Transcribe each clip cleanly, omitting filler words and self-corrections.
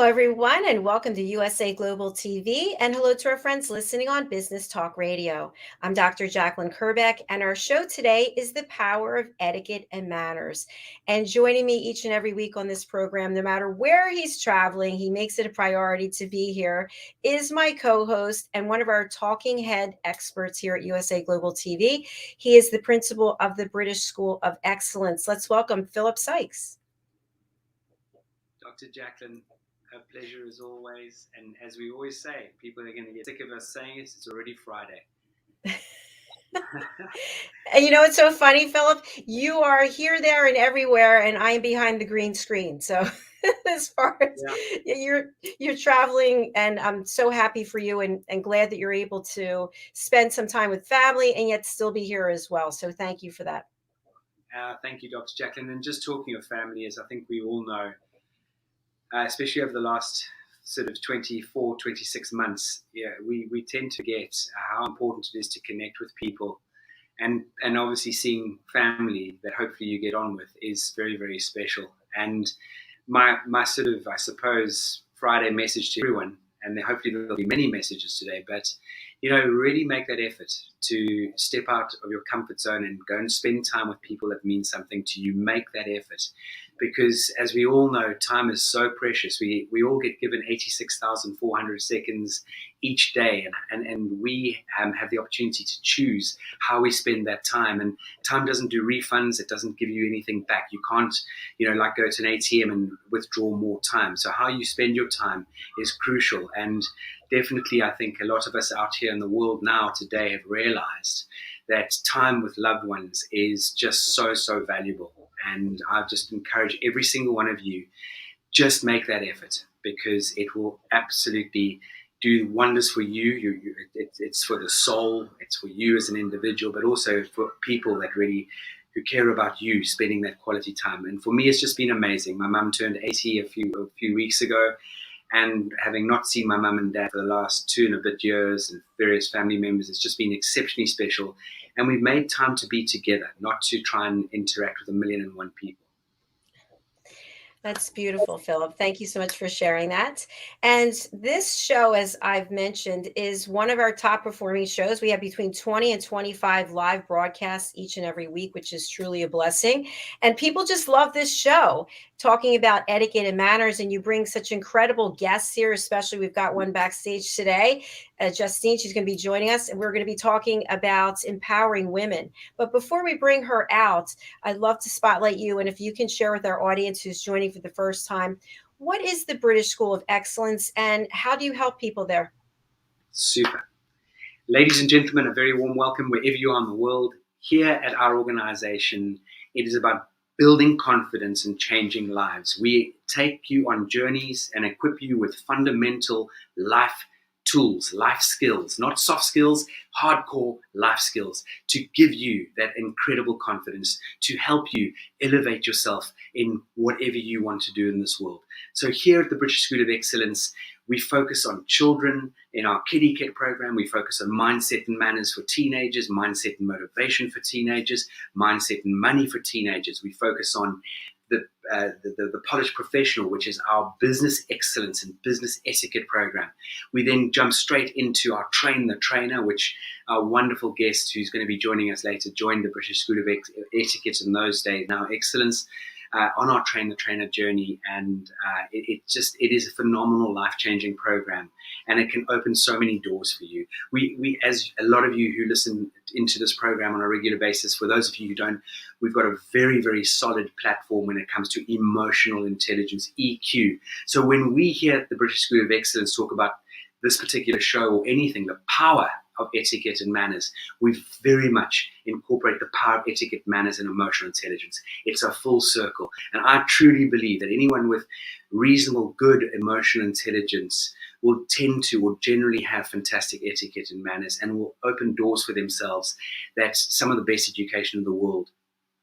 everyone, and welcome to USA Global TV, and hello to our friends listening on Business Talk Radio. I'm Dr. JACALYN KERBECK, and our show today is The Power of Etiquette and Manners. And joining me each and every week on this program, no matter where he's traveling, he makes it a priority to be here, is my co-host and one of our talking head experts here at USA Global TV. He is the principal of the British School of Excellence. Let's welcome Philip Sykes. Dr. JACALYN, a pleasure as always. And as we always say, people are going to get sick of us saying it. It's already Friday. And you know, it's so funny, Philip, you are here, there, and everywhere, and I'm behind the green screen. So as far as you're traveling, and I'm so happy for you and glad that you're able to spend some time with family and yet still be here as well. So thank you for that. Thank you, Dr. JACALYN. And just talking of family, as I think we all know, especially over the last sort of 24, 26 months, we tend to get how important it is to connect with people. And obviously seeing family that hopefully you get on with is very, very special. And my sort of, I suppose, Friday message to everyone, and hopefully there'll be many messages today, but, you know, really make that effort to step out of your comfort zone and go and spend time with people that mean something to you. Make that effort. Because as we all know, time is so precious. We all get given 86,400 seconds each day, and we have the opportunity to choose how we spend that time. And time doesn't do refunds. It doesn't give you anything back. You can't, like go to an ATM and withdraw more time. So how you spend your time is crucial. And definitely, I think a lot of us out here in the world now today have realized that time with loved ones is just so, so valuable. And I just encourage every single one of you, just make that effort, because it will absolutely do wonders for you. It's for the soul, it's for you as an individual, but also for people that really who care about you spending that quality time. And for me, it's just been amazing. My mum turned 80 a few weeks ago, and having not seen my mum and dad for the last 2 and a bit years and various family members, it's just been exceptionally special. And we've made time to be together, not to try and interact with 1,000,001 people. That's beautiful, Philip. Thank you so much for sharing that. And this show, as I've mentioned, is one of our top performing shows. We have between 20 and 25 live broadcasts each and every week, which is truly a blessing. And people just love this show, talking about etiquette and manners. And you bring such incredible guests here, especially we've got one backstage today, Justine. She's going to be joining us, and we're going to be talking about empowering women. But before we bring her out, I'd love to spotlight you. And if you can share with our audience who's joining for the first time, what is the British School of Excellence and how do you help people there? Super. Ladies and gentlemen, a very warm welcome wherever you are in the world. Here at our organization, it is about building confidence and changing lives. We take you on journeys and equip you with fundamental life tools, life skills, not soft skills, hardcore life skills, to give you that incredible confidence, to help you elevate yourself in whatever you want to do in this world. So here at the British School of Excellence, we focus on children. In our ETIQUETTE program, we focus on mindset and manners for teenagers, mindset and motivation for teenagers, mindset and money for teenagers. We focus on the polished professional, which is our business excellence and business etiquette program. We then jump straight into our train the trainer, which our wonderful guest who's going to be joining us later joined the British School of Etiquette in those days, now Excellence, on our train the trainer journey. And it is a phenomenal life-changing program, and it can open so many doors for you. We as a lot of you who listen into this program on a regular basis, for those of you who don't, we've got a very, very solid platform when it comes to emotional intelligence, EQ. So when we here at the British School of Excellence talk about this particular show or anything, the power of etiquette and manners, we very much incorporate the power of etiquette, manners, and emotional intelligence. It's a full circle. And I truly believe that anyone with reasonable, good emotional intelligence will tend to or generally have fantastic etiquette and manners, and will open doors for themselves that some of the best education in the world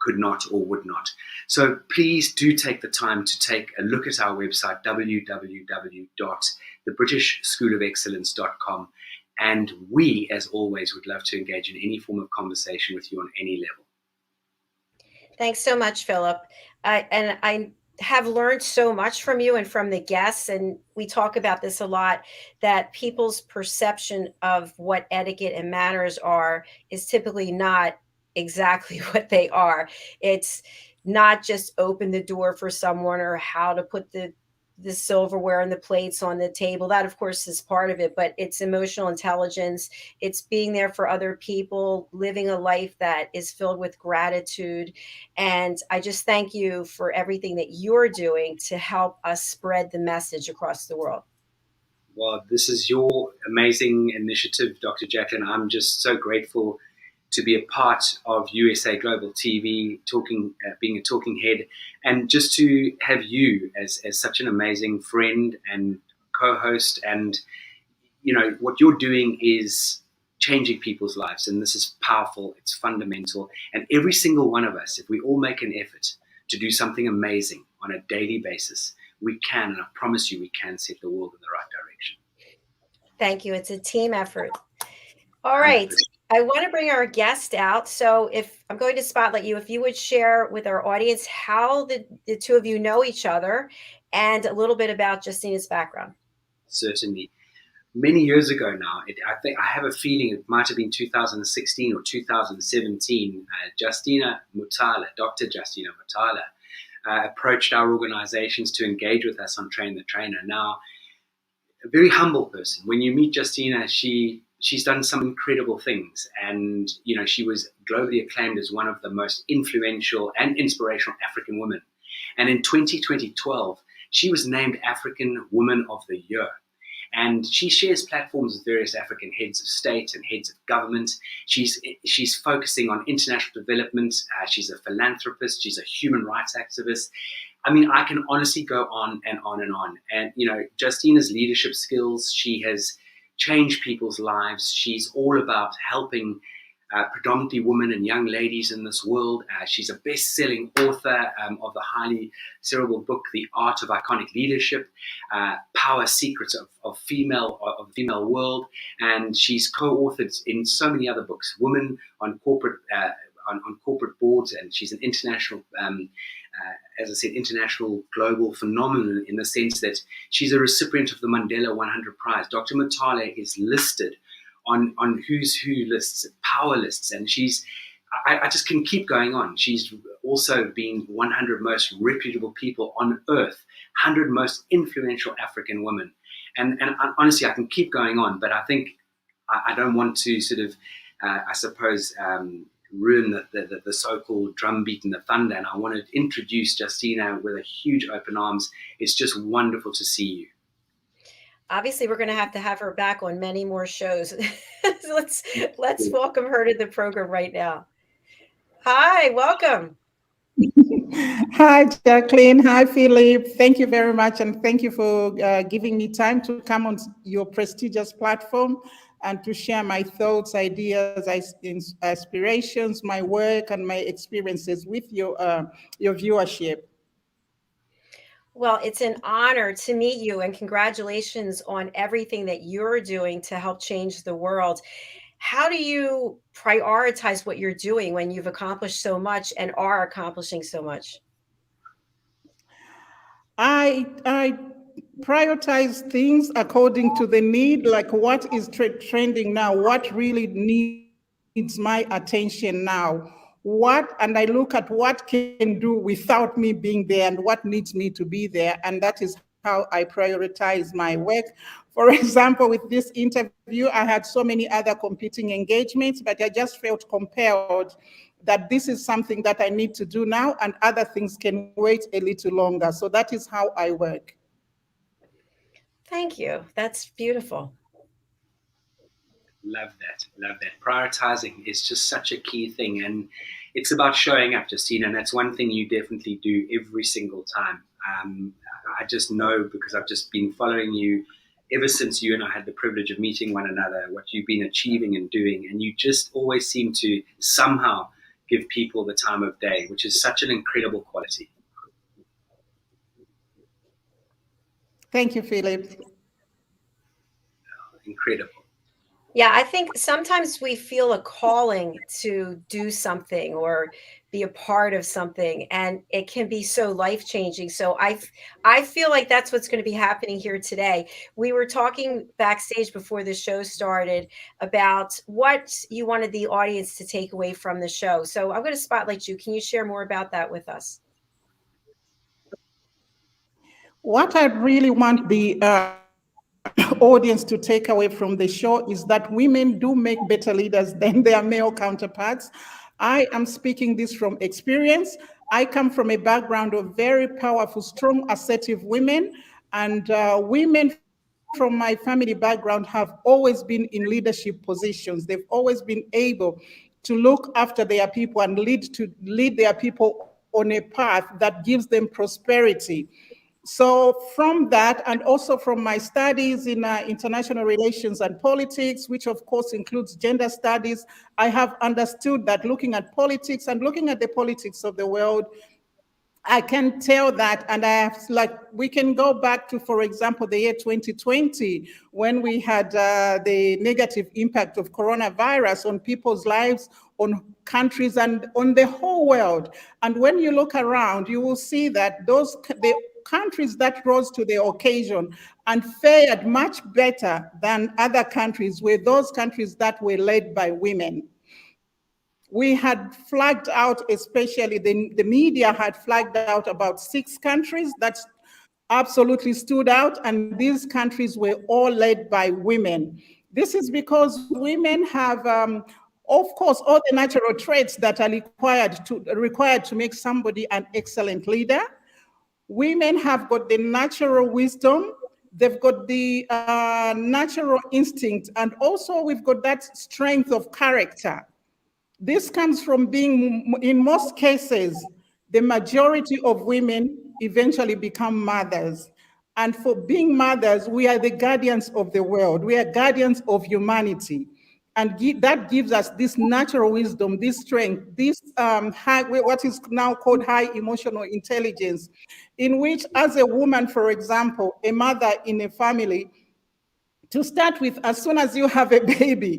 could not or would not. So please do take the time to take a look at our website, www.thebritishschoolofexcellence.com. And we, as always, would love to engage in any form of conversation with you on any level. Thanks so much, Philip. And I have learned so much from you and from the guests, and we talk about this a lot, that people's perception of what etiquette and manners are is typically not exactly what they are. It's not just open the door for someone or how to put the silverware and the plates on the table. That of course is part of it, but it's emotional intelligence. It's being there for other people, living a life that is filled with gratitude. And I just thank you for everything that you're doing to help us spread the message across the world. Well, this is your amazing initiative, Dr. JACALYN. I'm just so grateful to be a part of USA Global TV, being a talking head, and just to have you as such an amazing friend and co-host. And what you're doing is changing people's lives, and this is powerful. It's fundamental, and every single one of us, if we all make an effort to do something amazing on a daily basis, we can, and I promise you, we can set the world in the right direction. Thank you. It's a team effort. All right. 100%. I want to bring our guest out. So if I'm going to spotlight you, if you would share with our audience how the two of you know each other and a little bit about Justina's background. Certainly. Many years ago now, I think I have a feeling it might have been 2016 or 2017. Justina Mutale, Dr. Justina Mutale, approached our organizations to engage with us on Train the Trainer. Now, a very humble person. When you meet Justina, she's done some incredible things, and she was globally acclaimed as one of the most influential and inspirational African women. And in 2012, she was named African Woman of the Year. And she shares platforms with various African heads of state and heads of government. She's focusing on international development. She's a philanthropist. She's a human rights activist. I mean, I can honestly go on and on and on. And, Justina's leadership skills, she has changed people's lives. She's all about helping predominantly women and young ladies in this world. She's a best-selling author of the highly cerebral book, The Art of Iconic Leadership, Power Secrets of the Female World. And she's co-authored in so many other books, Women on Corporate on corporate boards, and she's an international, as I said, international global phenomenon in the sense that she's a recipient of the Mandela 100 Prize. Dr. Mutale is listed on who's who lists, power lists, and I just can keep going on. She's also been 100 most reputable people on earth, 100 most influential African women, and honestly, I can keep going on, but I think I don't want to sort of, I suppose, ruin the so-called drumbeat and the thunder, and I want to introduce Justina with a huge open arms. It's just wonderful to see you. Obviously, we're going to have her back on many more shows. So let's welcome her to the program right now. Hi, welcome. Hi, Jacqueline. Hi, Philip. Thank you very much. And thank you for giving me time to come on your prestigious platform and to share my thoughts, ideas, aspirations, my work, and my experiences with your viewership. Well, it's an honor to meet you, and congratulations on everything that you're doing to help change the world. How do you prioritize what you're doing when you've accomplished so much and are accomplishing so much? I prioritize things according to the need, like what is trending now, what really needs my attention now, and I look at what can do without me being there and what needs me to be there, and that is how I prioritize my work. For example, with this interview, I had so many other competing engagements, but I just felt compelled that this is something that I need to do now, and other things can wait a little longer. So that is how I work. Thank you. That's beautiful. Love that. Love that. Prioritizing is just such a key thing. And it's about showing up, Justina. And that's one thing you definitely do every single time. I just know, because I've just been following you ever since you and I had the privilege of meeting one another, what you've been achieving and doing. And you just always seem to somehow give people the time of day, which is such an incredible quality. Thank you, Philip. Incredible. Yeah, I think sometimes we feel a calling to do something or be a part of something, and it can be so life changing. So I feel like that's what's going to be happening here today. We were talking backstage before the show started about what you wanted the audience to take away from the show. So I'm going to spotlight you. Can you share more about that with us? What I really want the audience to take away from the show is that women do make better leaders than their male counterparts. I am speaking this from experience. I come from a background of very powerful, strong, assertive women, and women from my family background have always been in leadership positions. They've always been able to look after their people and lead their people on a path that gives them prosperity. So from that, and also from my studies in international relations and politics, which of course includes gender studies, I have understood that looking at politics and looking at the politics of the world, I can tell that, and I have, like, we can go back to, for example, the year 2020, when we had the negative impact of coronavirus on people's lives, on countries, and on the whole world. And when you look around, you will see that the countries that rose to the occasion and fared much better than other countries were those countries that were led by women. We had flagged out, especially the media had flagged out about 6 countries that absolutely stood out, and these countries were all led by women. This is because women have, of course, all the natural traits that are required to make somebody an excellent leader. Women have got the natural wisdom, they've got the natural instinct, and also we've got that strength of character. This comes from being, in most cases, the majority of women eventually become mothers. And for being mothers, we are the guardians of the world. We are guardians of humanity. And that gives us this natural wisdom, this strength, this what is now called high emotional intelligence, in which, as a woman, for example, a mother in a family, to start with, as soon as you have a baby,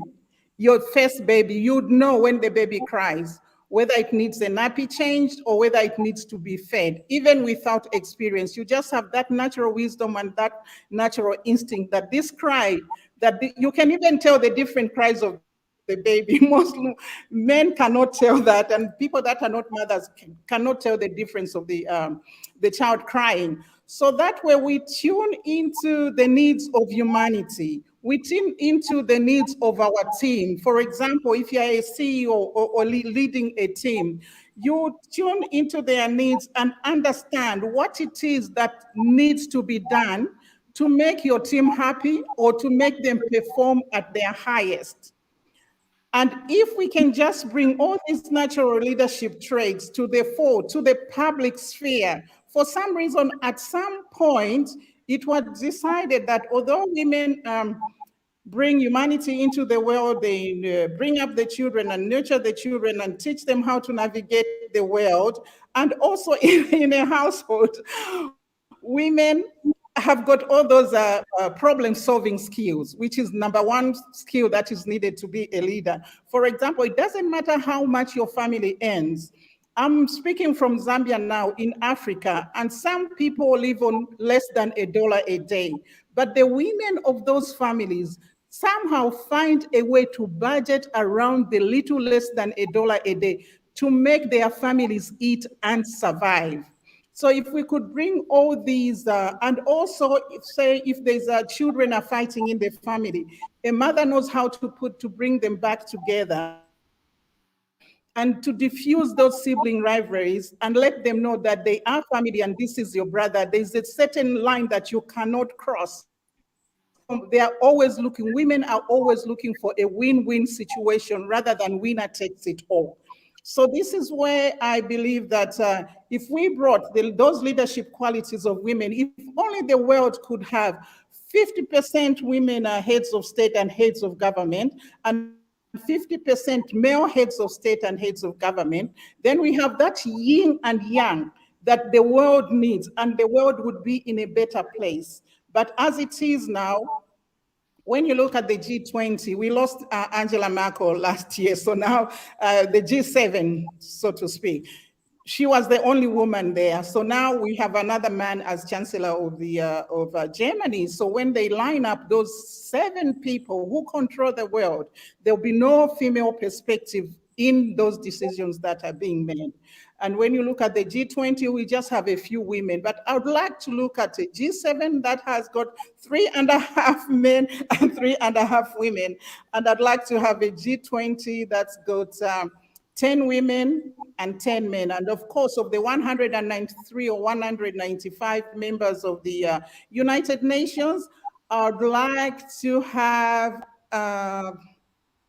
your first baby, you'd know when the baby cries, whether it needs a nappy changed or whether it needs to be fed, even without experience. You just have that natural wisdom and that natural instinct that this cry, you can even tell the different cries of the baby. Most men cannot tell that, and people that are not mothers cannot tell the difference of the child crying. So that way we tune into the needs of humanity. We tune into the needs of our team. For example, if you're a CEO or leading a team, you tune into their needs and understand what it is that needs to be done to make your team happy or to make them perform at their highest. And if we can just bring all these natural leadership traits to the fore, to the public sphere, for some reason, at some point, it was decided that although women bring humanity into the world, they bring up the children and nurture the children and teach them how to navigate the world, and also in a household, women have got all those problem-solving skills, which is number one skill that is needed to be a leader. For example, it doesn't matter how much your family earns. I'm speaking from Zambia now in Africa, and some people live on less than $1 a day. But the women of those families somehow find a way to budget around the little less than $1 a day to make their families eat and survive. So if we could bring all these, and also if there's children are fighting in the family, a mother knows how to bring them back together and to diffuse those sibling rivalries and let them know that they are family and this is your brother. There's a certain line that you cannot cross. So they are always looking, women are always looking for a win-win situation rather than winner takes it all. So this is where I believe that if we brought those leadership qualities of women, if only the world could have 50% women heads of state and heads of government, and 50% male heads of state and heads of government, then we have that yin and yang that the world needs, and the world would be in a better place. But as it is now, when you look at the G20, we lost Angela Merkel last year. So now the G7, so to speak, she was the only woman there. So now we have another man as Chancellor of Germany. So when they line up those 7 people who control the world, there'll be no female perspective in those decisions that are being made. And when you look at the G20, we just have a few women. But I would like to look at a G7 that has got 3.5 men and 3.5 women. And I'd like to have a G20 that's got 10 women and 10 men. And of course, of the 193 or 195 members of the United Nations, I'd like to have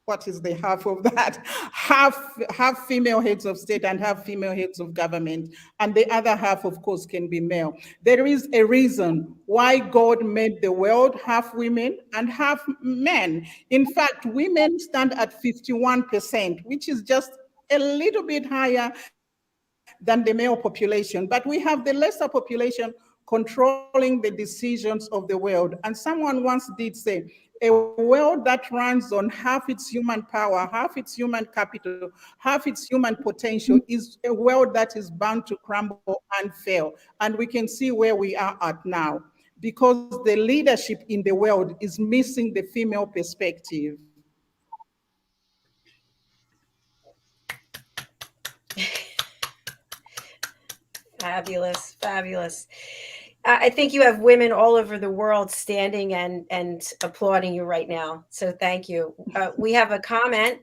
what is the half of that? Half female heads of state and half female heads of government. And the other half, of course, can be male. There is a reason why God made the world half women and half men. In fact, women stand at 51%, which is just a little bit higher than the male population. But we have the lesser population controlling the decisions of the world. And someone once did say, a world that runs on half its human power, half its human capital, half its human potential is a world that is bound to crumble and fail. And we can see where we are at now, because the leadership in the world is missing the female perspective. Fabulous, fabulous. I think you have women all over the world standing and applauding you right now. So thank you. We have a comment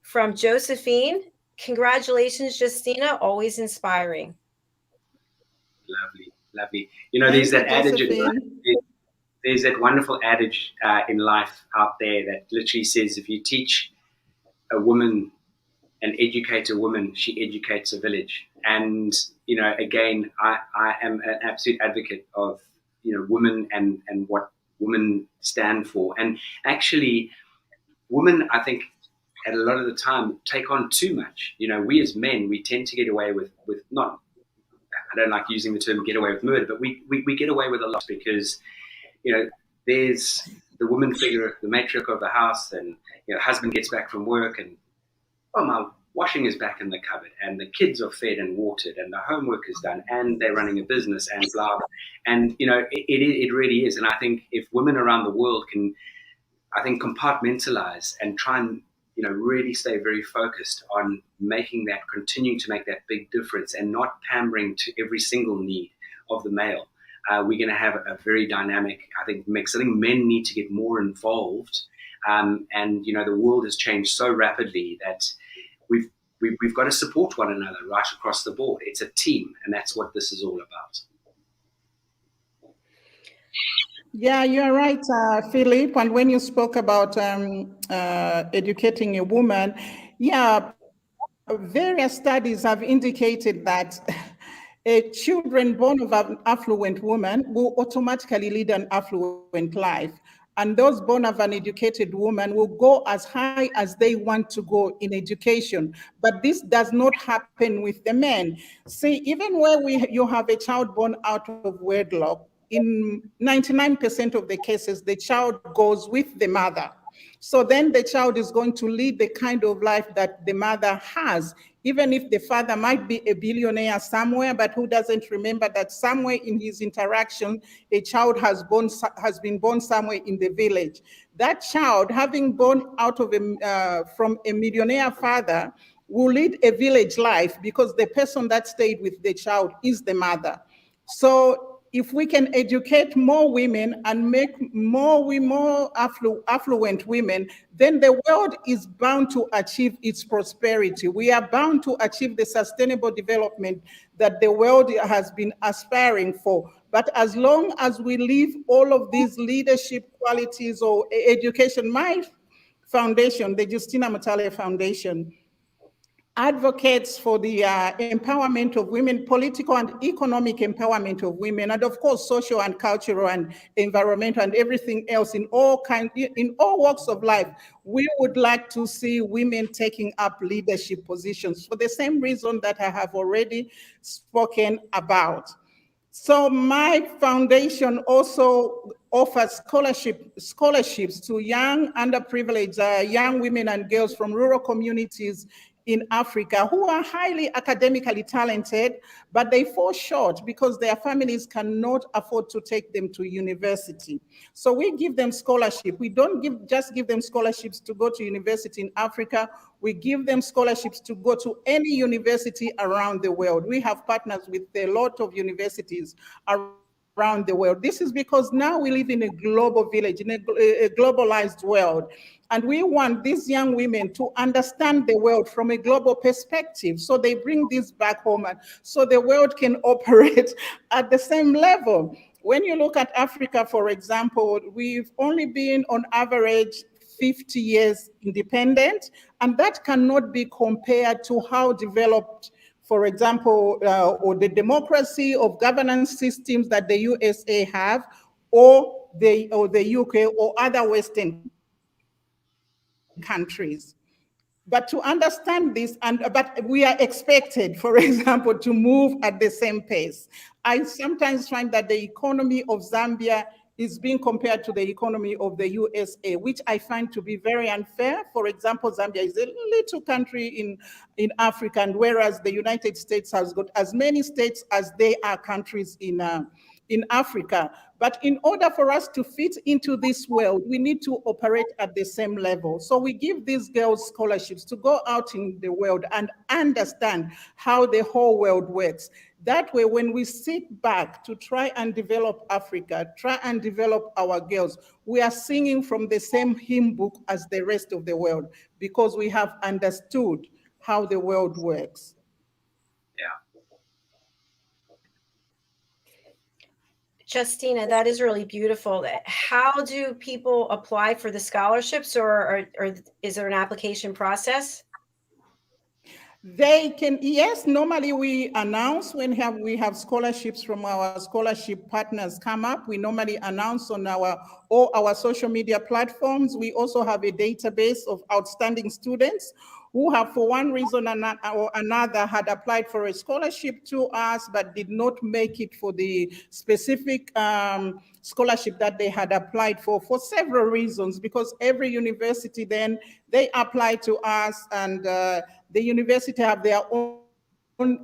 from Josephine. Congratulations, Justina. Always inspiring. Lovely, lovely. You know, there's that adage in life, there's that wonderful adage in life out there that literally says, if you teach a woman and educate a woman, she educates a village. And, you know, again, I am an absolute advocate of, you know, women and what women stand for. And actually, women, I think, at a lot of the time, take on too much. You know, we as men, we tend to get away with not, I don't like using the term get away with murder, but we get away with a lot because, you know, there's the woman figure, the matriarch of the house, and, you know, husband gets back from work and, oh, my washing is back in the cupboard, and the kids are fed and watered, and the homework is done, and they're running a business, and blah, blah. And, you know, it really is. And I think if women around the world can, I think, compartmentalize and try and, you know, really stay very focused on continuing to make that big difference and not pandering to every single need of the male, we're going to have a very dynamic, I think, mix. I think men need to get more involved. And, you know, the world has changed so rapidly that we've got to support one another right across the board. It's a team, and that's what this is all about. Yeah, you're right, Philip. And when you spoke about educating a woman, yeah, various studies have indicated that children born of an affluent woman will automatically lead an affluent life. And those born of an educated woman will go as high as they want to go in education. But this does not happen with the men. See, even where you have a child born out of wedlock, in 99% of the cases, the child goes with the mother. So then the child is going to lead the kind of life that the mother has, even if the father might be a billionaire somewhere, but who doesn't remember that somewhere in his interaction, a child has been born somewhere in the village. That child, having born out of from a millionaire father, will lead a village life because the person that stayed with the child is the mother. So if we can educate more women and make more affluent women, then the world is bound to achieve its prosperity. We are bound to achieve the sustainable development that the world has been aspiring for. But as long as we leave all of these leadership qualities or education, my foundation, the Justina Mutale Foundation, advocates for the empowerment of women, political and economic empowerment of women, and of course, social and cultural and environmental and everything else in all walks of life. We would like to see women taking up leadership positions for the same reason that I have already spoken about. So my foundation also offers scholarships to young underprivileged young women and girls from rural communities in Africa who are highly academically talented, but they fall short because their families cannot afford to take them to university. So we give them scholarship. We don't just give them scholarships to go to university in Africa. We give them scholarships to go to any university around the world. We have partners with a lot of universities around the world. This is because now we live in a global village, in a globalized world. And we want these young women to understand the world from a global perspective. So they bring this back home, and so the world can operate at the same level. When you look at Africa, for example, we've only been on average 50 years independent, and that cannot be compared to how developed, for example, or the democracy of governance systems that the USA have, or the UK or other Western countries. But to understand this, but we are expected, for example, to move at the same pace. I sometimes find that the economy of Zambia is being compared to the economy of the USA, which I find to be very unfair. For example, Zambia is a little country in Africa, and whereas the United States has got as many states as they are countries in Africa. But in order for us to fit into this world, we need to operate at the same level. So we give these girls scholarships to go out in the world and understand how the whole world works. That way, when we sit back to try and develop Africa, try and develop our girls, we are singing from the same hymn book as the rest of the world because we have understood how the world works. Yeah. Justina, that is really beautiful. How do people apply for the scholarships, or is there an application process? They can, yes, normally we announce when we have scholarships from our scholarship partners come up. We normally announce on all our social media platforms. We also have a database of outstanding students who have, for one reason or another, had applied for a scholarship to us but did not make it for the specific scholarship that they had applied for several reasons, because every university then, they apply to us, and the university have their own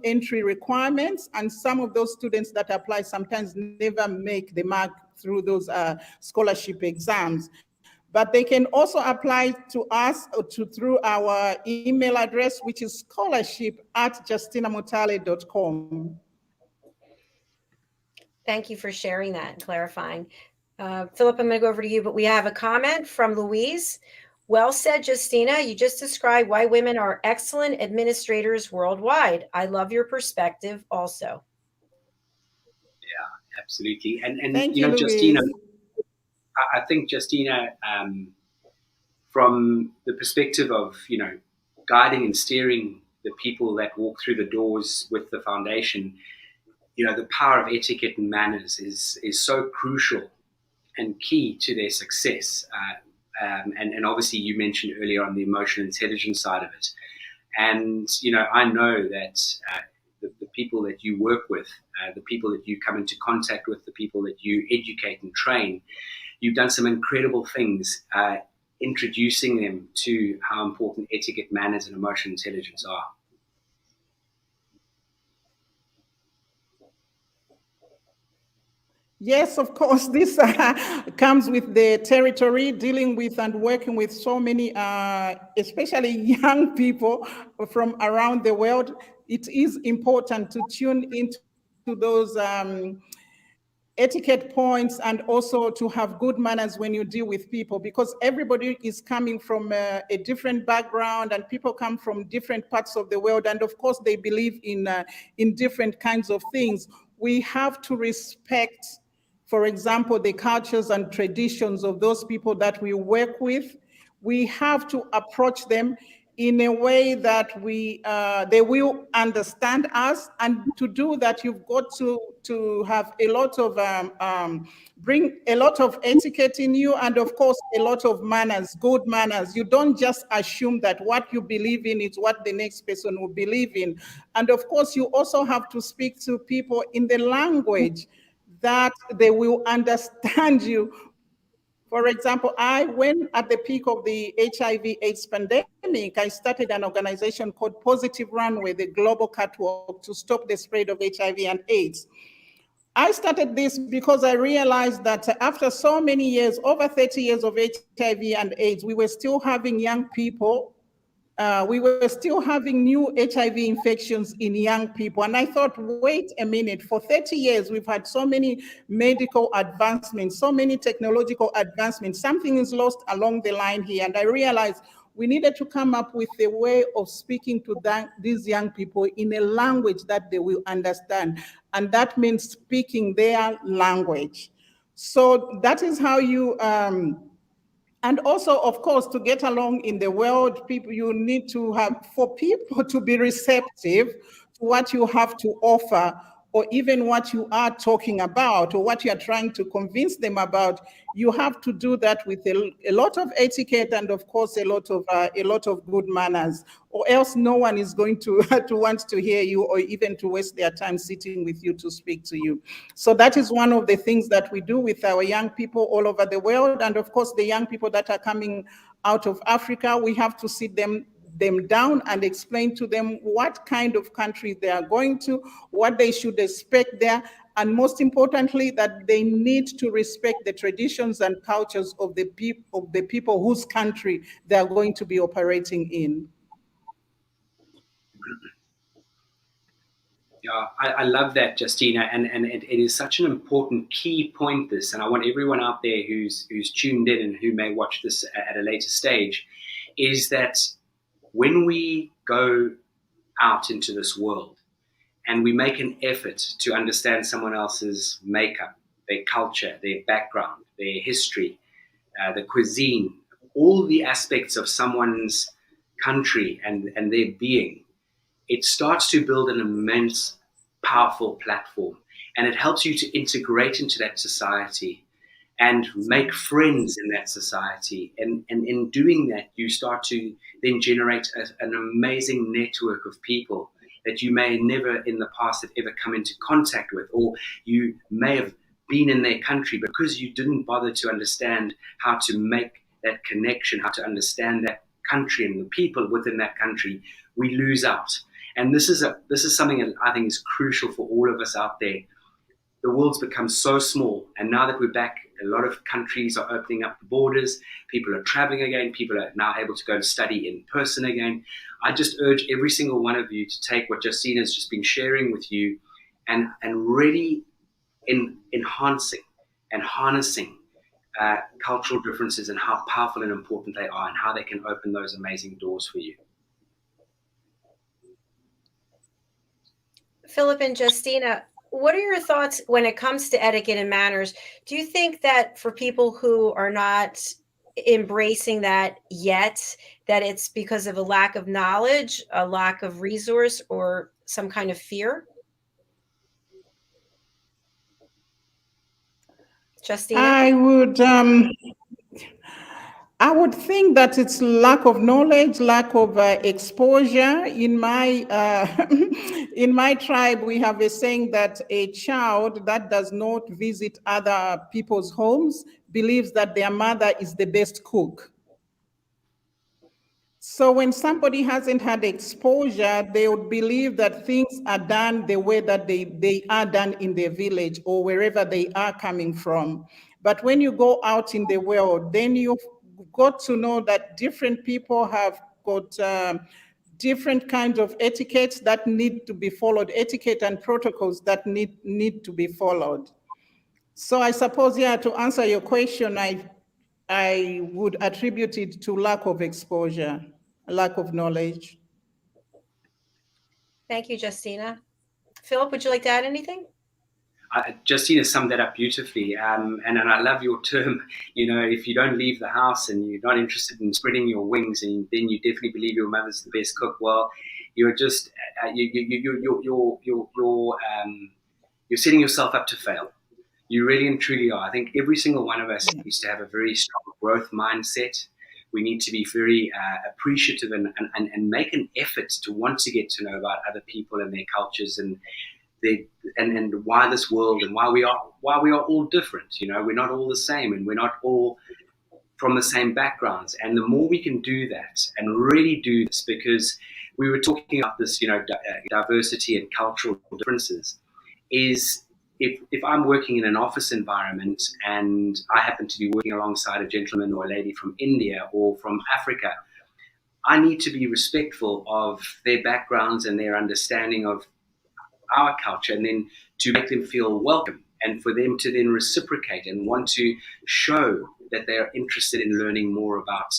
entry requirements, and some of those students that apply sometimes never make the mark through those scholarship exams. But they can also apply to us through our email address, which is scholarship@justinamutale.com. Thank you for sharing that and clarifying. Philip, I'm going to go over to you, but we have a comment from Louise. Well said, Justina. You just described why women are excellent administrators worldwide. I love your perspective also. Yeah, absolutely. And Thank you you, know, Justina, Louise. I think Justina, from the perspective of, you know, guiding and steering the people that walk through the doors with the foundation, you know, the power of etiquette and manners is so crucial and key to their success. And obviously, you mentioned earlier on the emotional intelligence side of it. And, you know, I know that the people that you work with, the people that you come into contact with, the people that you educate and train, you've done some incredible things introducing them to how important etiquette, manners, and emotional intelligence are. Yes, of course, this comes with the territory, dealing with and working with so many, especially young people from around the world. It is important to tune into those etiquette points, and also to have good manners when you deal with people, because everybody is coming from a different background, and people come from different parts of the world, and of course they believe in different kinds of things. We have to respect, for example, the cultures and traditions of those people that we work with. We have to approach them in a way that they will understand us. And to do that, you've got to have a lot of bring a lot of etiquette in you, and of course a lot of manners, good manners. You don't just assume that what you believe in is what the next person will believe in. And of course you also have to speak to people in the language that they will understand you. For example, when at the peak of the HIV/AIDS pandemic, I started an organization called Positive Runway, the global catwalk to stop the spread of HIV and AIDS. I started this because I realized that after so many years, over 30 years of HIV and AIDS, we were still having young people we were still having new HIV infections in young people. And I thought, wait a minute, for 30 years, we've had so many medical advancements, so many technological advancements. Something is lost along the line here. And I realized we needed to come up with a way of speaking to these young people in a language that they will understand. And that means speaking their language. So that is how you and also, of course, to get along in the world, people, you need to have, for people to be receptive to what you have to offer, or even what you are talking about, or what you are trying to convince them about. You have to do that with a lot of etiquette, and of course a lot of good manners, or else no one is going to to want to hear you, or even to waste their time sitting with you to speak to you. So that is one of the things that we do with our young people all over the world. And of course the young people that are coming out of Africa, we have to sit them down and explain to them what kind of country they are going to, what they should expect there, and most importantly, that they need to respect the traditions and cultures of the people whose country they are going to be operating in. Yeah, I love that, Justina, and it is such an important key point. This, and I want everyone out there who's tuned in and who may watch this at a later stage, is that when we go out into this world and we make an effort to understand someone else's makeup, their culture, their background, their history, the cuisine, all the aspects of someone's country and their being, it starts to build an immense, powerful platform. And it helps you to integrate into that society and make friends in that society. And in doing that, you start to then generate an amazing network of people that you may never in the past have ever come into contact with, or you may have been in their country, because you didn't bother to understand how to make that connection, how to understand that country and the people within that country, we lose out. And this is something that I think is crucial for all of us out there. The world's become so small, and now that we're back, a lot of countries are opening up the borders. People are traveling again. People are now able to go and study in person again. I just urge every single one of you to take what Justina's just been sharing with you and really enhancing and harnessing cultural differences and how powerful and important they are, and how they can open those amazing doors for you. Philip and Justina, what are your thoughts when it comes to etiquette and manners? Do you think that for people who are not embracing that yet, that it's because of a lack of knowledge, a lack of resource, or some kind of fear? Justina? I would think that it's lack of knowledge, lack of exposure. In my in my tribe, we have a saying that a child that does not visit other people's homes believes that their mother is the best cook. So when somebody hasn't had exposure, they would believe that things are done the way that they are done in their village or wherever they are coming from. But when you go out in the world, then you've got to know that different people have got different kinds of etiquettes that need to be followed, etiquette and protocols that need to be followed. So I suppose, yeah, to answer your question, I would attribute it to lack of exposure, lack of knowledge. Thank you, Justina. Philip, would you like to add anything? Justina summed that up beautifully, and I love your term. If you don't leave the house and you're not interested in spreading your wings, and then you definitely believe your mother's the best cook. Well, you're just you're setting yourself up to fail. You really and truly are. I think every single one of us needs to have a very strong growth mindset. We need to be very appreciative and make an effort to want to get to know about other people and their cultures and why this world and why we are all different. We're not all the same, and we're not all from the same backgrounds. And the more we can do that and really do this, because we were talking about this, diversity and cultural differences, is if I'm working in an office environment and I happen to be working alongside a gentleman or a lady from India or from Africa, I need to be respectful of their backgrounds and their understanding of our culture, and then to make them feel welcome, and for them to then reciprocate and want to show that they are interested in learning more about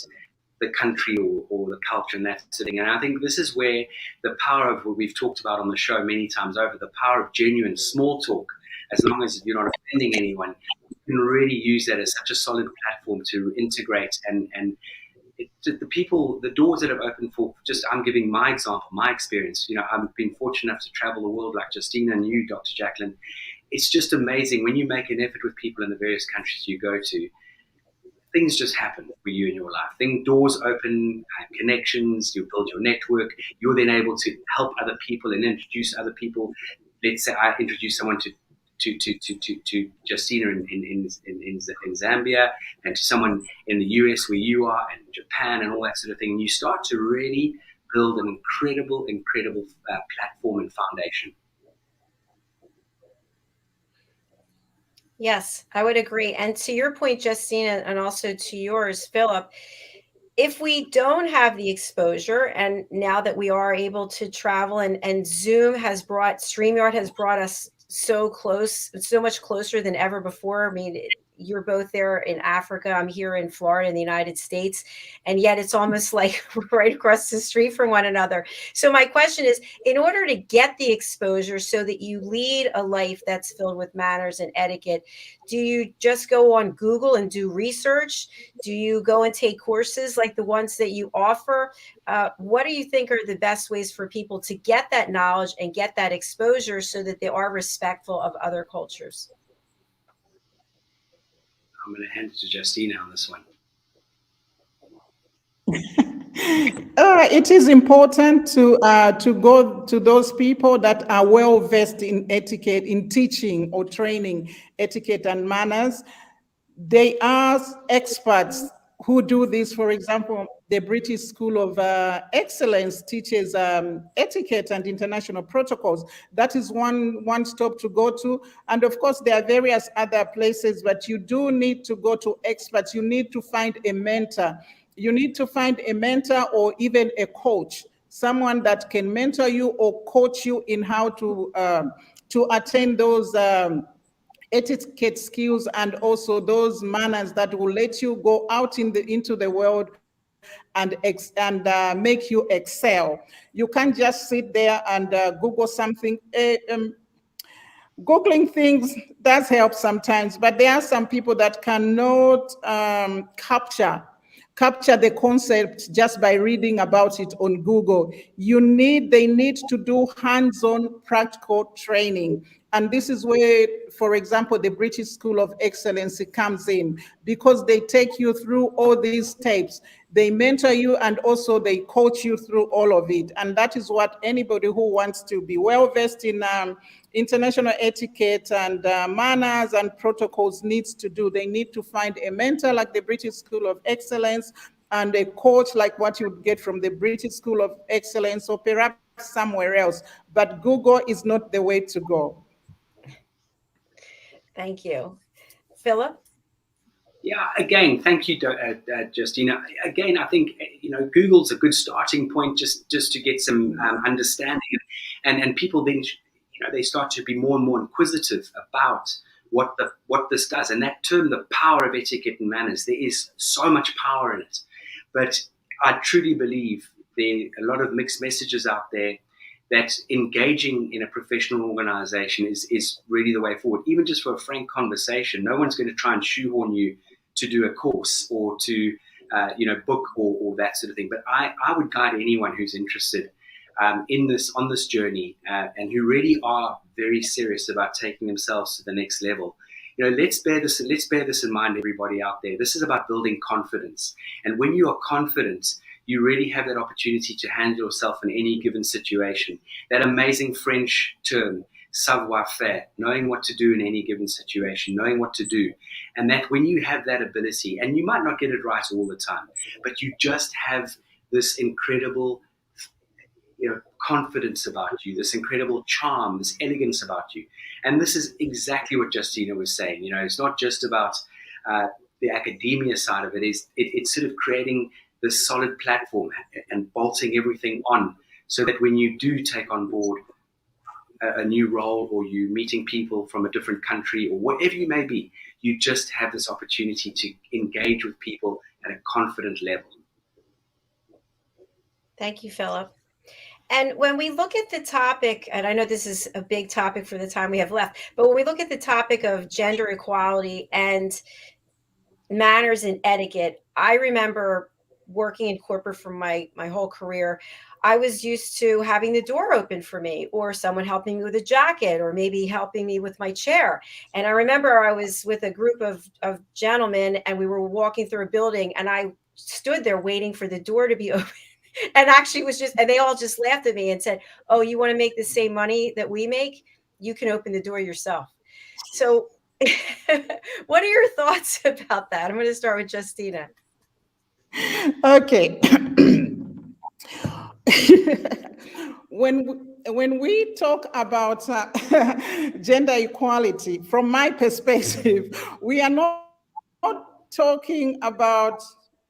the country or the culture and that sort of thing. And I think this is where the power of what we've talked about on the show many times over, the power of genuine small talk, as long as you're not offending anyone, you can really use that as such a solid platform to integrate and the doors that have opened for, just I'm giving my example, my experience. I've been fortunate enough to travel the world like Justina and you, Dr. JACALYN. It's just amazing when you make an effort with people in the various countries you go to. Things just happen for you in your life. Doors open, connections, you build your network. You're then able to help other people and introduce other people. Let's say I introduce someone to Justina in Zambia, and to someone in the US where you are, and Japan, and all that sort of thing. And you start to really build an incredible platform and foundation. Yes, I would agree. And to your point, Justina, and also to yours, Philip, if we don't have the exposure, and now that we are able to travel, and StreamYard has brought us so much closer than ever before. I mean, you're both there in Africa. I'm here in Florida in the United States. And yet it's almost like right across the street from one another. So my question is, in order to get the exposure so that you lead a life that's filled with manners and etiquette, do you just go on Google and do research? Do you go and take courses like the ones that you offer? What do you think are the best ways for people to get that knowledge and get that exposure so that they are respectful of other cultures? I'm going to hand it to Justina on this one. It is important to go to those people that are well versed in etiquette, in teaching or training etiquette and manners. They are experts who do this. For example, the British School of Excellence teaches etiquette and international protocols. That is one stop to go to. And of course, there are various other places, but you do need to go to experts. You need to find a mentor. You need to find a mentor or even a coach, someone that can mentor you or coach you in how to attain those etiquette skills and also those manners that will let you go out into the world and make you excel. You can't just sit there and Google something. Googling things does help sometimes, but there are some people that cannot capture the concept just by reading about it on Google. They need to do hands-on practical training. And this is where, for example, the British School of Excellency comes in, because they take you through all these steps. They mentor you and also they coach you through all of it. And that is what anybody who wants to be well-versed in international etiquette and manners and protocols needs to do. They need to find a mentor like the British School of Excellence and a coach like what you would get from the British School of Excellence or perhaps somewhere else. But Google is not the way to go. Thank you. Philip? Yeah, again, thank you, Justina. Again, I think Google's a good starting point just to get some understanding, and people then they start to be more and more inquisitive about what this does. And that term, the power of etiquette and manners, there is so much power in it. But I truly believe there are a lot of mixed messages out there. that engaging in a professional organization is really the way forward. Even just for a frank conversation, no one's going to try and shoehorn you to do a course or to book or that sort of thing. But I would guide anyone who's interested on this journey and who really are very serious about taking themselves to the next level. Let's bear this in mind, everybody out there. This is about building confidence. And when you are confident, you really have that opportunity to handle yourself in any given situation. That amazing French term, savoir-faire, knowing what to do in any given situation, knowing what to do. And that when you have that ability, and you might not get it right all the time, but you just have this incredible confidence about you, this incredible charm, this elegance about you. And this is exactly what Justina was saying. It's not just about the academia side of it. It's sort of creating this solid platform and bolting everything on so that when you do take on board a new role, or you meeting people from a different country, or whatever you may be, you just have this opportunity to engage with people at a confident level. Thank you, Philip. And when we look at the topic, and I know this is a big topic for the time we have left, but when we look at the topic of gender equality and manners and etiquette, I remember working in corporate for my whole career. I was used to having the door open for me, or someone helping me with a jacket, or maybe helping me with my chair. And I remember I was with a group of gentlemen, and we were walking through a building, and I stood there waiting for the door to be open. And actually and they all just laughed at me and said, "Oh, you want to make the same money that we make? You can open the door yourself." So what are your thoughts about that? I'm going to start with Justina. Okay. When we talk about gender equality, from my perspective, we are not talking about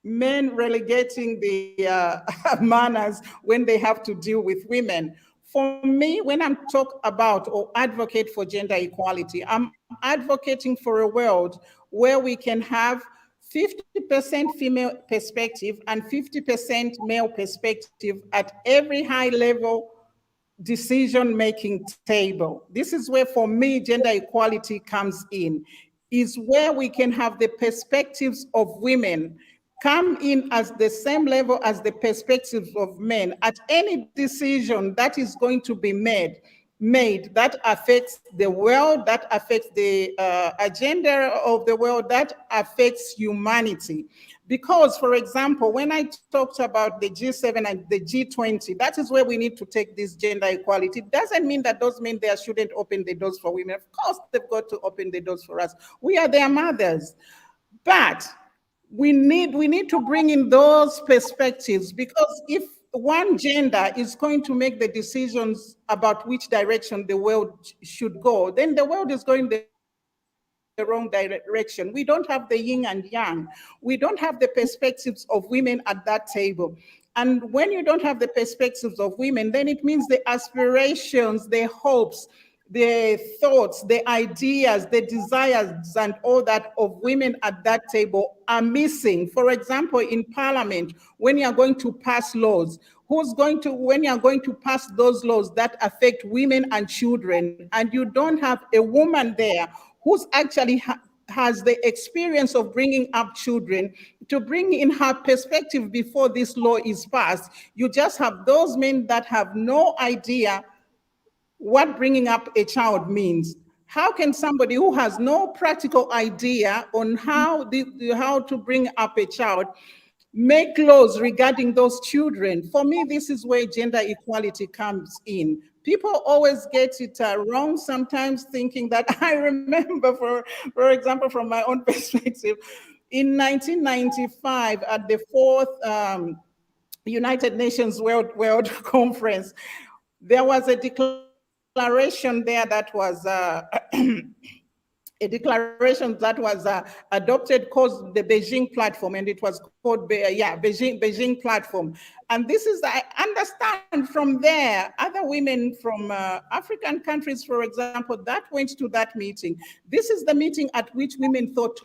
men relegating the manners when they have to deal with women. For me, when I'm talk about or advocate for gender equality, I'm advocating for a world where we can have 50% female perspective and 50% male perspective at every high level decision-making table. This is where, for me, gender equality comes in, is where we can have the perspectives of women come in as the same level as the perspectives of men at any decision that is going to be made that affects the world, that affects the agenda of the world, that affects humanity. Because, for example, when I talked about the G7 and the G20, that is where we need to take this gender equality. It doesn't mean that those men there shouldn't open the doors for women. Of course, they've got to open the doors for us. We are their mothers. But we need to bring in those perspectives, because if one gender is going to make the decisions about which direction the world should go, then the world is going the wrong direction. We don't have the yin and yang. We don't have the perspectives of women at that table. And when you don't have the perspectives of women, then it means the aspirations, the hopes, the thoughts, the ideas, the desires, and all that of women at that table are missing. For example, in Parliament, when you are going to pass laws, when you are going to pass those laws that affect women and children, and you don't have a woman there who's actually has the experience of bringing up children to bring in her perspective before this law is passed, you just have those men that have no idea what bringing up a child means. How can somebody who has no practical idea on how to bring up a child make laws regarding those children? For me, this is where gender equality comes in. People always get it wrong sometimes, thinking that, I remember, for example, from my own perspective, in 1995 at the fourth United Nations World Conference, there was a declaration there that was a declaration that was adopted called the Beijing Platform, and it was called Beijing platform. And this is, I understand from there, other women from African countries, for example, that went to that meeting. This is the meeting at which women thought,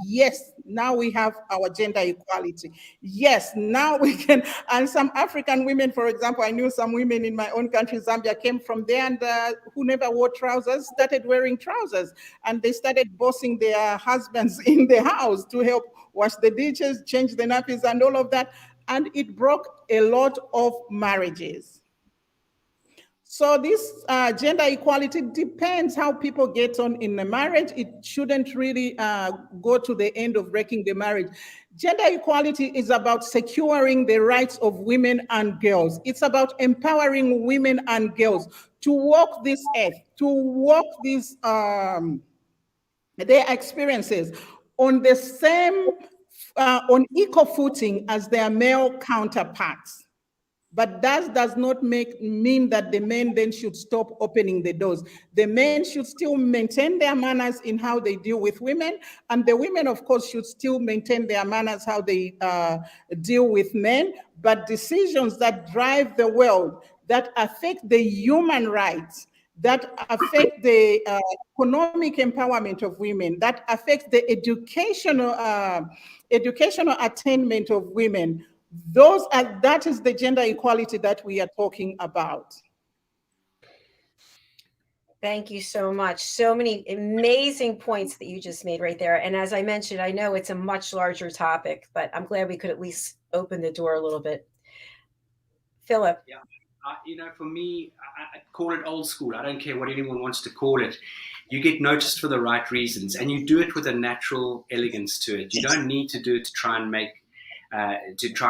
yes, now we have our gender equality. Yes, now we can. And some African women, for example, I knew some women in my own country, Zambia, came from there, and who never wore trousers started wearing trousers. And they started bossing their husbands in the house to help wash the dishes, change the nappies, and all of that. And it broke a lot of marriages. So this gender equality depends how people get on in a marriage. It shouldn't really go to the end of breaking the marriage. Gender equality is about securing the rights of women and girls. It's about empowering women and girls to walk this earth, to walk these their experiences on the same, on equal footing as their male counterparts. But that does not mean that the men then should stop opening the doors. The men should still maintain their manners in how they deal with women, and the women, of course, should still maintain their manners how they deal with men. But decisions that drive the world, that affect the human rights, that affect the economic empowerment of women, that affect the educational attainment of women, that is the gender equality that we are talking about. Thank you so much. So many amazing points that you just made right there. And as I mentioned, I know it's a much larger topic, but I'm glad we could at least open the door a little bit. Philip. Yeah. For me, I call it old school. I don't care what anyone wants to call it. You get noticed for the right reasons, and you do it with a natural elegance to it. You don't need to do it to try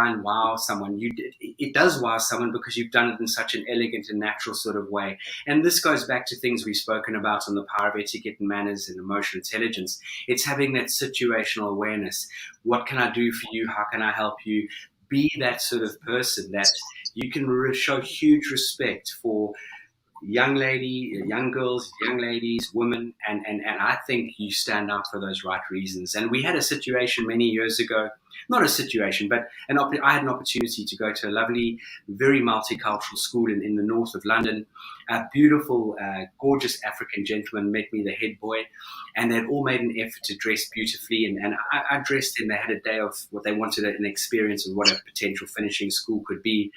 and wow someone. It does wow someone because you've done it in such an elegant and natural sort of way. And this goes back to things we've spoken about on the power of etiquette and manners and emotional intelligence. It's having that situational awareness. What can I do for you? How can I help you? Be that sort of person that you can show huge respect for young girls, young ladies, women, and I think you stand out for those right reasons. And we had a situation many years ago, not a situation, but I had an opportunity to go to a lovely, very multicultural school in the north of London. A beautiful, gorgeous African gentleman met me, the head boy, and they'd all made an effort to dress beautifully. And I dressed in. They had a day of what they wanted, an experience of what a potential finishing school could be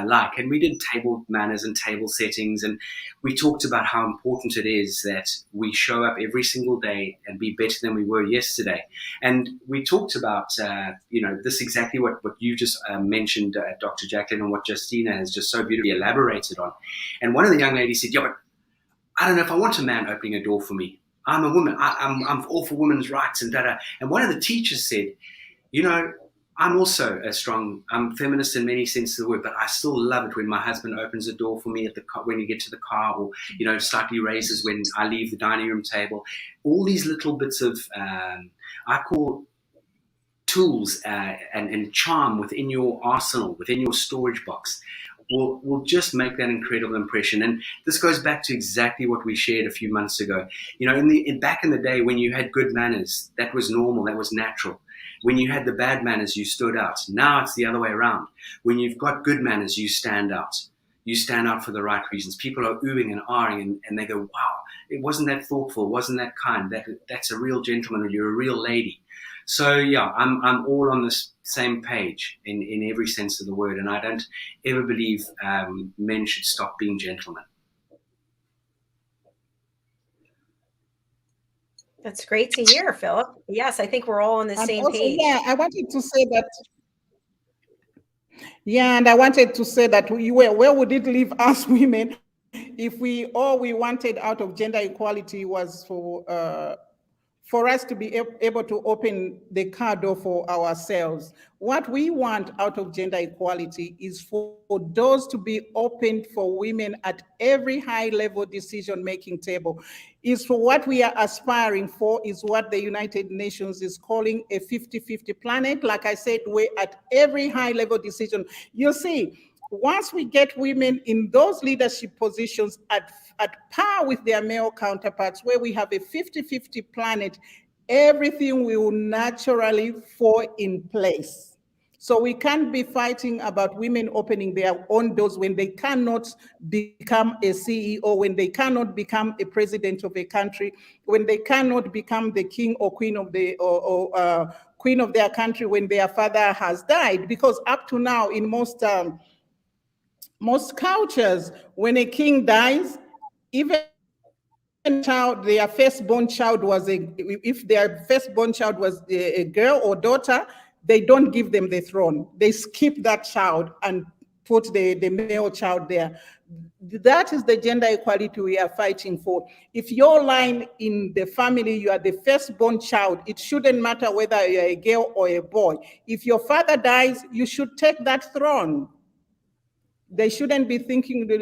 like. And we did table manners and table settings, and we talked about how important it is that we show up every single day and be better than we were yesterday. And we talked about, this exactly what you just mentioned, Dr. JACALYN, and what Justina has just so beautifully elaborated on. And one of the young ladies said, yeah, but I don't know if I want a man opening a door for me. I'm a woman. I'm all for women's rights and da-da. And one of the teachers said, I'm also I'm feminist in many senses of the word, but I still love it when my husband opens the door for me when you get to the car, or, slightly raises when I leave the dining room table. All these little bits of, I call tools and charm within your arsenal, within your storage box, will just make that incredible impression. And this goes back to exactly what we shared a few months ago. Back in the day when you had good manners, that was normal, that was natural. When you had the bad manners, you stood out. Now it's the other way around. When you've got good manners, you stand out. You stand out for the right reasons. People are oohing and ahhing, and they go, wow, it wasn't that thoughtful, wasn't that kind. That's a real gentleman, or you're a real lady. So yeah, I'm all on the same page in every sense of the word, and I don't ever believe men should stop being gentlemen. That's great to hear, Philip. Yes, I think we're all on the same page. Yeah, I wanted to say that. Yeah, and I wanted to say that where would it leave us women if all we wanted out of gender equality was for us to be able to open the car door for ourselves? What we want out of gender equality is for doors to be opened for women at every high-level decision-making table. Is for what we are aspiring for, is what the United Nations is calling a 50-50 planet. Like I said, we're at every high-level decision. You see, once we get women in those leadership positions at par with their male counterparts, where we have a 50-50 planet, everything will naturally fall in place. So we can't be fighting about women opening their own doors when they cannot become a CEO, when they cannot become a president of a country, when they cannot become the king or queen of queen of their country when their father has died. Because up to now, in most cultures, when a king dies, even child, their firstborn child was if their firstborn child was a girl or daughter, they don't give them the throne. They skip that child and put the male child there. That is the gender equality we are fighting for. If your line in the family, you are the firstborn child, it shouldn't matter whether you're a girl or a boy. If your father dies, you should take that throne. They shouldn't be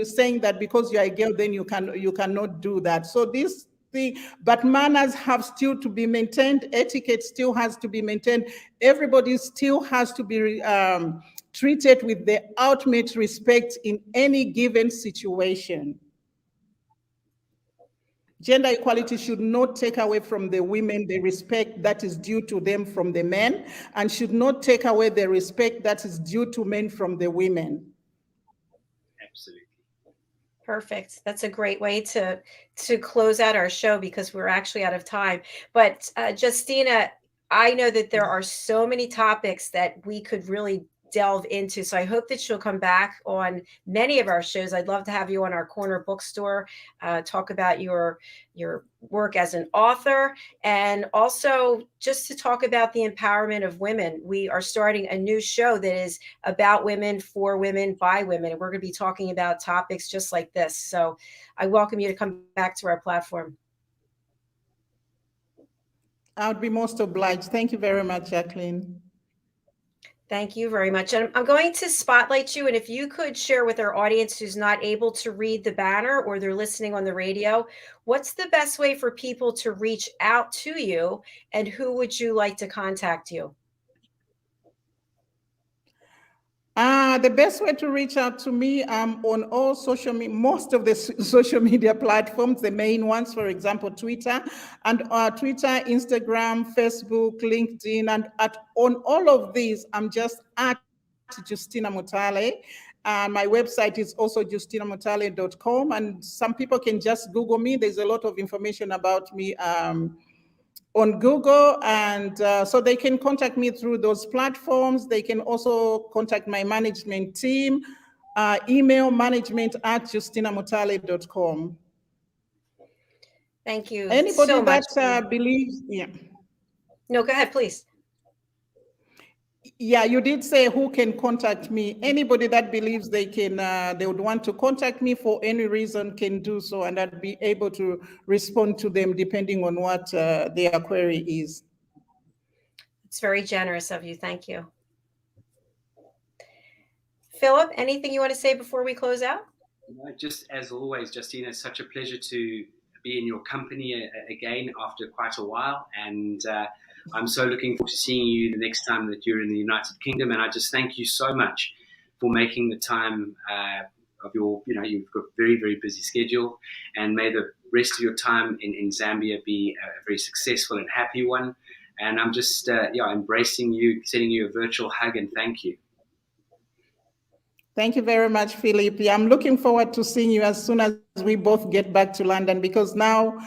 saying that because you're a girl, then you cannot do that. So this thing, but manners have still to be maintained. Etiquette still has to be maintained. Everybody still has to be treated with the ultimate respect in any given situation. Gender equality should not take away from the women the respect that is due to them from the men, and should not take away the respect that is due to men from the women. Absolutely. Perfect. That's a great way to close out our show because we're actually out of time. But Justina, I know that there are so many topics that we could really delve into. So I hope that you'll come back on many of our shows. I'd love to have you on our corner bookstore, talk about your work as an author, and also just to talk about the empowerment of women. We are starting a new show that is about women, for women, by women, and we're going to be talking about topics just like this. So I welcome you to come back to our platform. I would be most obliged. Thank you very much, Jacqueline. Thank you very much. And I'm going to spotlight you. And if you could share with our audience who's not able to read the banner or they're listening on the radio, what's the best way for people to reach out to you, and who would you like to contact you? The best way to reach out to me, on all most of the social media platforms, the main ones, for example, Twitter, and Twitter, Instagram, Facebook, LinkedIn, and on all of these, I'm just at Justina Mutale. My website is also justinamutale.com, and some people can just Google me. There's a lot of information about me on Google, and so they can contact me through those platforms. They can also contact my management team, email management@justinamutale.com. Thank you Anybody so much. that believes, No, go ahead, please. Yeah, you did say who can contact me. Anybody that believes they would want to contact me for any reason can do so, and I'd be able to respond to them depending on what their query is. It's very generous of you. Thank you. Philip, anything you want to say before we close out? Just as always, Justina, it's such a pleasure to be in your company again after quite a while, and I'm so looking forward to seeing you the next time that you're in the United Kingdom. And I just thank you so much for making the time of your, you've got a very, very busy schedule, and may the rest of your time in Zambia be a very successful and happy one. And I'm just embracing you, sending you a virtual hug, and thank you. Thank you very much, Philip. Yeah, I'm looking forward to seeing you as soon as we both get back to London, because now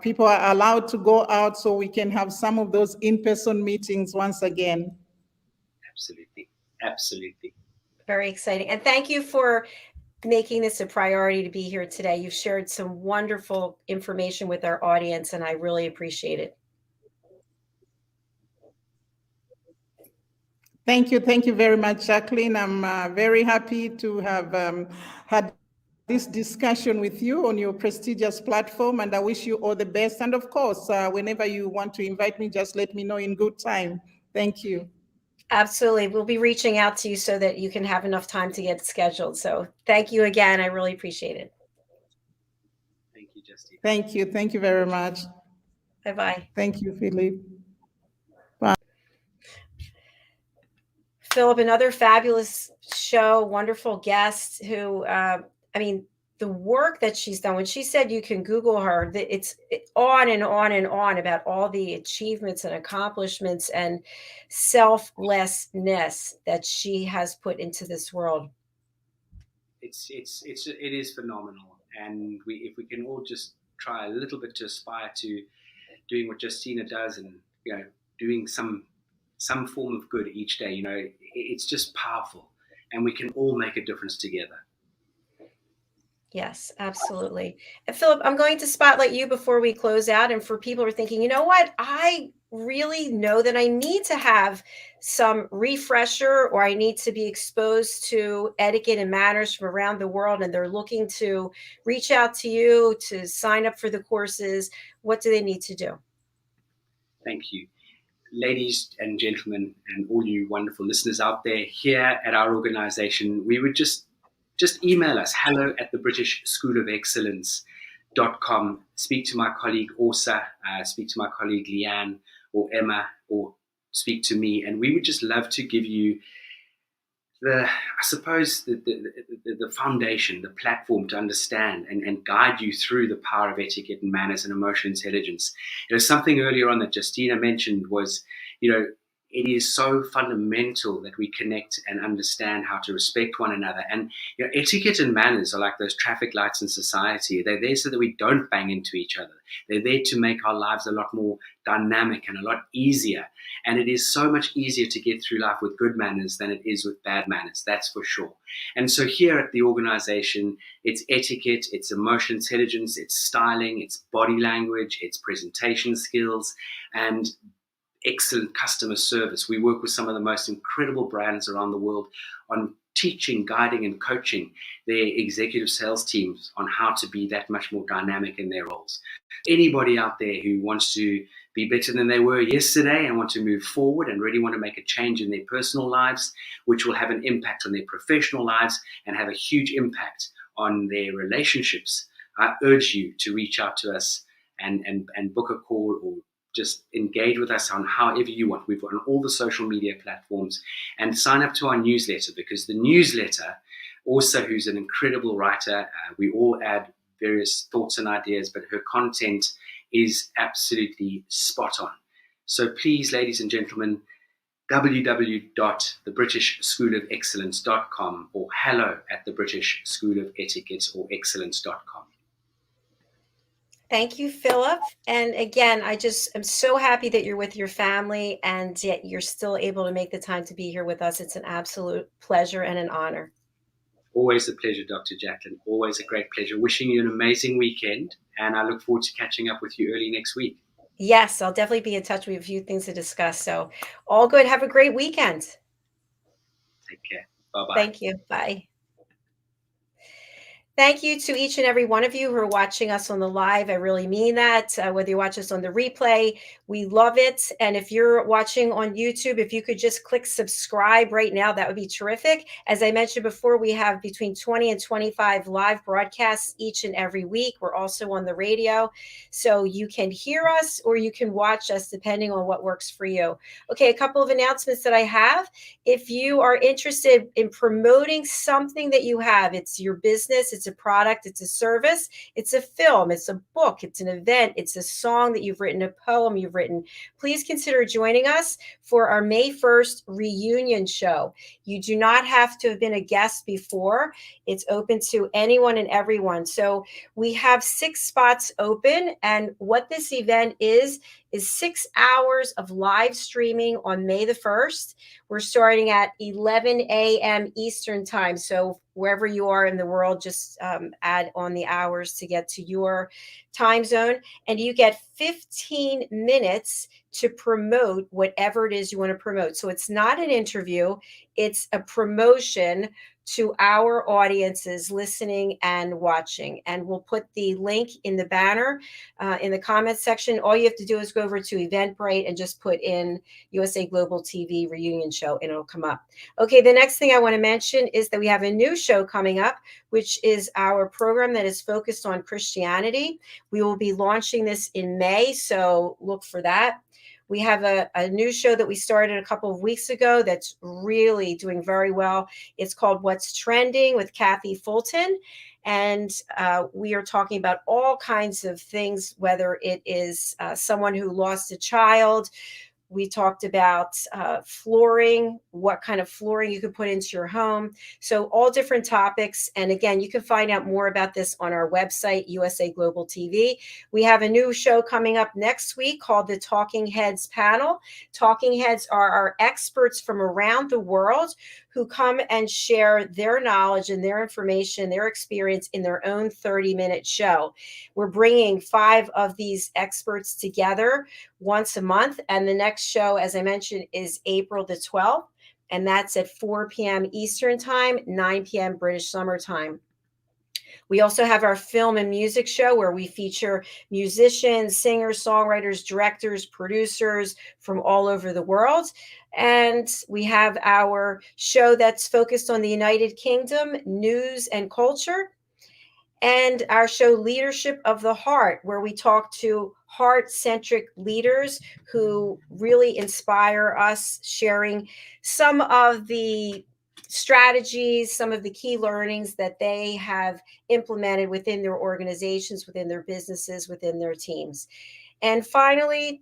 people are allowed to go out, so we can have some of those in-person meetings once again. Absolutely. Absolutely. Very exciting. And thank you for making this a priority to be here today. You've shared some wonderful information with our audience, and I really appreciate it. Thank you. Thank you very much, Jacqueline. I'm very happy to have had this discussion with you on your prestigious platform, and I wish you all the best. And of course, whenever you want to invite me, just let me know in good time. Thank you. Absolutely. We'll be reaching out to you so that you can have enough time to get scheduled. So thank you again. I really appreciate it. Thank you, Justina. Thank you. Thank you very much. Bye-bye. Thank you, Philip. Philip, another fabulous show, wonderful guest who, the work that she's done. When she said you can Google her, that it's on and on and on about all the achievements and accomplishments and selflessness that she has put into this world. It is phenomenal, and if we can all just try a little bit to aspire to doing what Justina does, and doing some form of good each day, it's just powerful, and we can all make a difference together. Yes, absolutely. And Philip, I'm going to spotlight you before we close out. And for people who are thinking, you know what, I really know that I need to have some refresher, or I need to be exposed to etiquette and manners from around the world, and they're looking to reach out to you to sign up for the courses, what do they need to do? Thank you. Ladies and gentlemen, and all you wonderful listeners out there, here at our organization, we would just email us, hello@the-british-school-of-excellence.com. Speak to my colleague Orsa, speak to my colleague Leanne or Emma, or speak to me, and we would just love to give you the foundation, the platform to understand and guide you through the power of etiquette and manners and emotional intelligence. Something earlier on that Justina mentioned was, it is so fundamental that we connect and understand how to respect one another. And etiquette and manners are like those traffic lights in society. They're there so that we don't bang into each other. They're there to make our lives a lot more dynamic and a lot easier. And it is so much easier to get through life with good manners than it is with bad manners, that's for sure. And so here at the organization, it's etiquette, it's emotional intelligence, it's styling, it's body language, it's presentation skills, and excellent customer service. We work with some of the most incredible brands around the world on teaching, guiding, and coaching their executive sales teams on how to be that much more dynamic in their roles. Anybody out there who wants to be better than they were yesterday and want to move forward and really want to make a change in their personal lives, which will have an impact on their professional lives and have a huge impact on their relationships, I urge you to reach out to us and book a call, or just engage with us on however you want. We've got on all the social media platforms, and sign up to our newsletter, because the newsletter, also, who's an incredible writer, we all add various thoughts and ideas, but her content is absolutely spot on. So please, ladies and gentlemen, www.thebritishschoolofexcellence.com or hello@thebritishschoolofetiquette or excellence.com. Thank you, Philip. And again, I just am so happy that you're with your family, and yet you're still able to make the time to be here with us. It's an absolute pleasure and an honor. Always a pleasure, Dr. Jacalyn. Always a great pleasure. Wishing you an amazing weekend, and I look forward to catching up with you early next week. Yes, I'll definitely be in touch. We have a few things to discuss. So all good. Have a great weekend. Take care. Bye-bye. Thank you. Bye. Thank you to each and every one of you who are watching us on the live. I really mean that. Whether you watch us on the replay, we love it. And if you're watching on YouTube, if you could just click subscribe right now, that would be terrific. As I mentioned before, we have between 20 and 25 live broadcasts each and every week. We're also on the radio, so you can hear us or you can watch us depending on what works for you. Okay, a couple of announcements that I have. If you are interested in promoting something that you have, it's your business, it's a product, it's a service, it's a film, it's a book, it's an event, it's a song that you've written, a poem you've written, please consider joining us for our May 1st reunion show. You do not have to have been a guest before. It's open to anyone and everyone. So we have 6 spots open, and what this event is 6 hours of live streaming on May the 1st. We're starting at 11 a.m. Eastern time. So wherever you are in the world, just add on the hours to get to your time zone. And you get 15 minutes to promote whatever it is you want to promote. So it's not an interview, it's a promotion to our audiences listening and watching. And we'll put the link in the banner in the comments section. All you have to do is go over to Eventbrite and just put in USA Global TV reunion show, and it'll come up. Okay, the next thing I want to mention is that we have a new show coming up, which is our program that is focused on Christianity. We will be launching this in May, so look for that. We have a new show that we started a couple of weeks ago that's really doing very well. It's called What's Trending with Kathy Fulton. And we are talking about all kinds of things, whether it is someone who lost a child. We talked about flooring, what kind of flooring you could put into your home. So all different topics. And again, you can find out more about this on our website, USA Global TV. We have a new show coming up next week called the Talking Heads Panel. Talking Heads are our experts from around the world who come and share their knowledge and their information, their experience in their own 30-minute show. We're bringing 5 of these experts together once a month. And the next show, as I mentioned, is April the 12th. And that's at 4 p.m. Eastern Time, 9 p.m. British Summer Time. We also have our film and music show where we feature musicians, singers, songwriters, directors, producers from all over the world. And we have our show that's focused on the United Kingdom, news and culture. And our show Leadership of the Heart, where we talk to heart-centric leaders who really inspire us, sharing some of the strategies, some of the key learnings that they have implemented within their organizations, within their businesses, within their teams. And finally,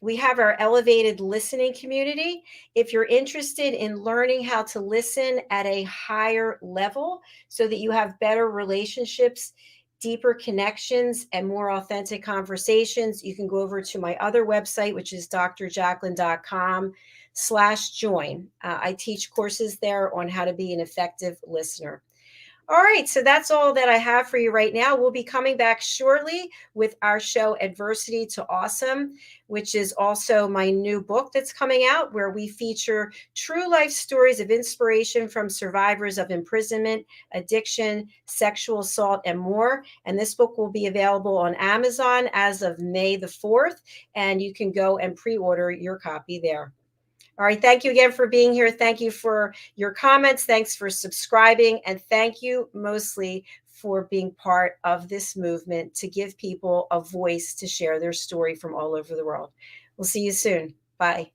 we have our elevated listening community. If you're interested in learning how to listen at a higher level so that you have better relationships, deeper connections, and more authentic conversations, you can go over to my other website, which is drjacalyn.com/join. I teach courses there on how to be an effective listener. All right, so that's all that I have for you right now. We'll be coming back shortly with our show Adversity to Awesome, which is also my new book that's coming out, where we feature true life stories of inspiration from survivors of imprisonment, addiction, sexual assault, and more. And this book will be available on Amazon as of May the 4th, and you can go and pre-order your copy there. All right. Thank you again for being here. Thank you for your comments. Thanks for subscribing. And thank you mostly for being part of this movement to give people a voice to share their story from all over the world. We'll see you soon. Bye.